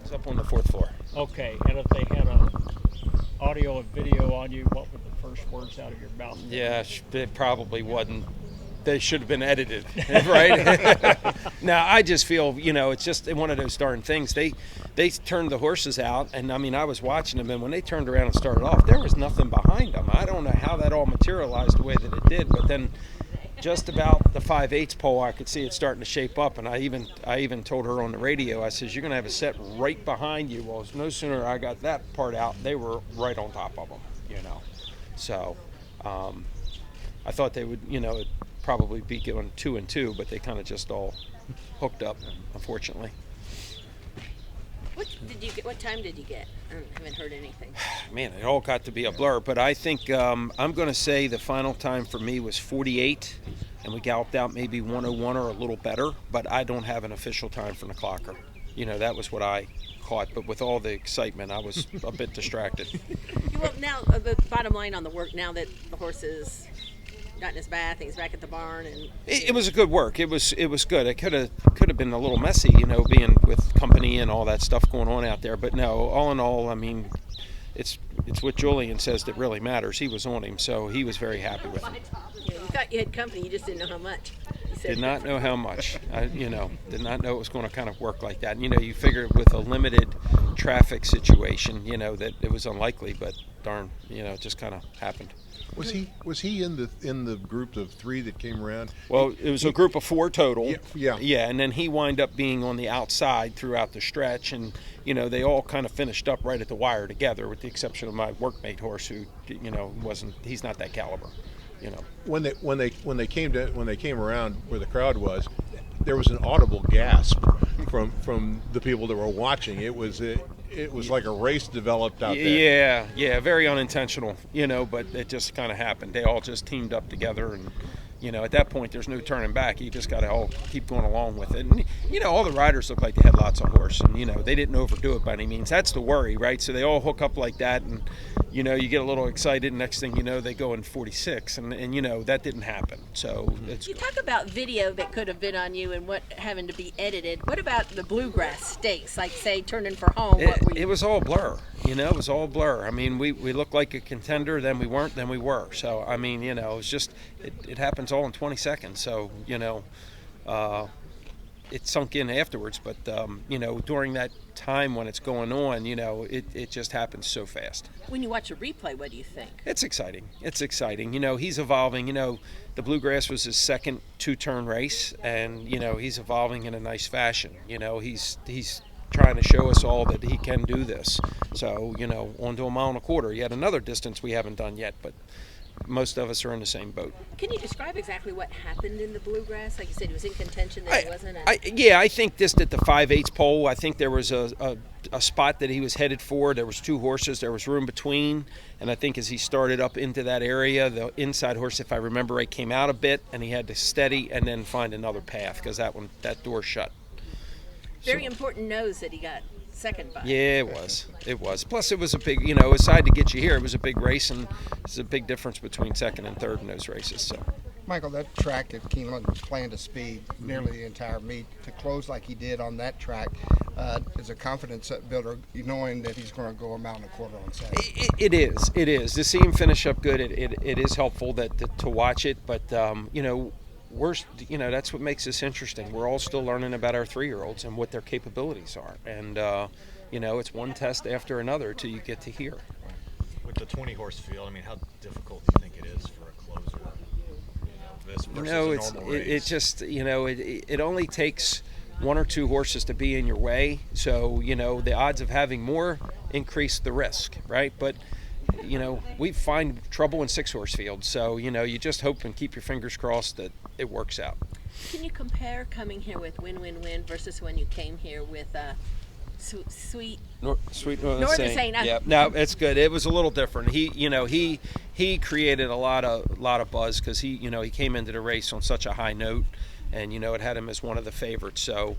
It's up on the 4th floor. Okay, and if they had a audio and video on you, what would the first words out of your mouth be? Yeah, it probably wasn't. They should have been edited, right? Now, I just feel, it's just one of those darn things. They turned the horses out, and, I was watching them, and when they turned around and started off, there was nothing behind them. I don't know how that all materialized the way that it did, but then just about the 5/8 pole, I could see it starting to shape up, and I even told her on the radio, I says, you're going to have a set right behind you. Well, no sooner I got that part out, they were right on top of them, So I thought they would, it'd probably be going 2 and 2, but they kind of just all hooked up, unfortunately. What time did you get? I haven't heard anything. Man, it all got to be a blur, but I think I'm going to say the final time for me was 48, and we galloped out maybe 101 or a little better, but I don't have an official time from the clocker. That was what I caught, but with all the excitement, I was a bit distracted. Well, now, the bottom line on the work, now that the horse is got in his bath, he's back at the barn, and it was a good work. It was good. It could have been a little messy, being with company and all that stuff going on out there. But no, all in all, it's what Julian says that really matters. He was on him, so he was very happy with him. you thought you had company, you just didn't know how much. Did not know how much. Did not know it was going to kind of work like that. And, you figure with a limited traffic situation, that it was unlikely, but darn, it just kind of happened. Was he in the group of 3 that came around? Well, it was a group of 4 total. Yeah. And then he wound up being on the outside throughout the stretch, and they all kind of finished up right at the wire together, with the exception of my workmate horse, who he's not that caliber. When they came around where the crowd was, there was an audible gasp from the people that were watching. It was like a race developed out there. Yeah, very unintentional, but it just kind of happened. They all just teamed up together, and at that point there's no turning back. You just got to all keep going along with it. And all the riders looked like they had lots of horse, and they didn't overdo it by any means. That's the worry, right? So they all hook up like that, and you get a little excited, and next thing you know, they go in 46, and that didn't happen. So you talk about video that could have been on you and what having to be edited. What about the bluegrass stakes, like say turning for home? It was all blur. It was all blur. We looked like a contender, then we weren't, then we were. So it was just it happens all in 20 seconds. So it sunk in afterwards, but during that time when it's going on, it just happens so fast. When you watch a replay, what do you think? It's exciting. He's evolving. The bluegrass was his second 2-turn race, and he's evolving in a nice fashion. He's trying to show us all that he can do this. So on to a 1.25 miles. Yet another distance we haven't done yet, but most of us are in the same boat. Can you describe exactly what happened in the bluegrass? Like you said, he was in contention, that he wasn't. I think just at the 5/8 pole, I think there was a spot that he was headed for. There was 2 horses. There was room between, and I think as he started up into that area, the inside horse, if I remember right, came out a bit, and he had to steady and then find another path because that door shut. Very important nose that he got second by. Yeah, it was. Plus, it was a big, aside to get you here, it was a big race, and it's a big difference between second and third in those races. So, Michael, that track at Keeneland was playing to speed nearly the entire meet. To close like he did on that track is a confidence builder, knowing that he's going to go 1.25 miles on Saturday. It is. To see him finish up good, it is helpful to watch it, but that's what makes this interesting. We're all still learning about our 3-year-olds and what their capabilities are, and it's one test after another till you get to here. With the 20-horse field, how difficult do you think it is for a closer? This versus a normal race? It just it only takes 1 or 2 horses to be in your way, so the odds of having more increase the risk, right? But we find trouble in 6-horse fields, so you just hope and keep your fingers crossed that it works out. Can you compare coming here with Win versus when you came here with Sweetnorthernsaint? Yeah, no, it's good. It was a little different. He created a lot of buzz because he came into the race on such a high note, and it had him as one of the favorites. So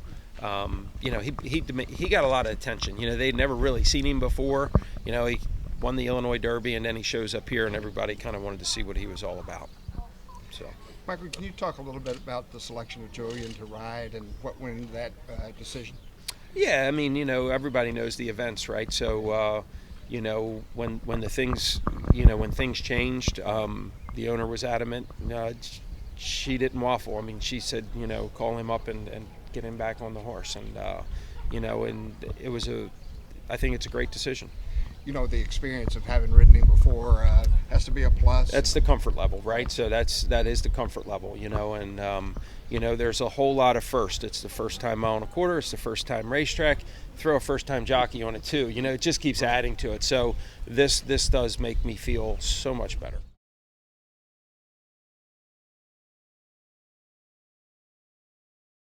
he got a lot of attention. They'd never really seen him before. He won the Illinois Derby, and then he shows up here, and everybody kind of wanted to see what he was all about. So, Michael, can you talk a little bit about the selection of Julian to ride and what went into that decision? Yeah, I mean, everybody knows the events, right? So, when the things, when things changed, the owner was adamant. She didn't waffle. I mean, she said, call him up and get him back on the horse, and and it was I think it's a great decision. The experience of having ridden him before has to be a plus. That's the comfort level, right? So that is the comfort level, and there's a whole lot of first. It's the first time mile and a quarter. It's the first time racetrack. Throw a first time jockey on it too. It just keeps adding to it. So this does make me feel so much better.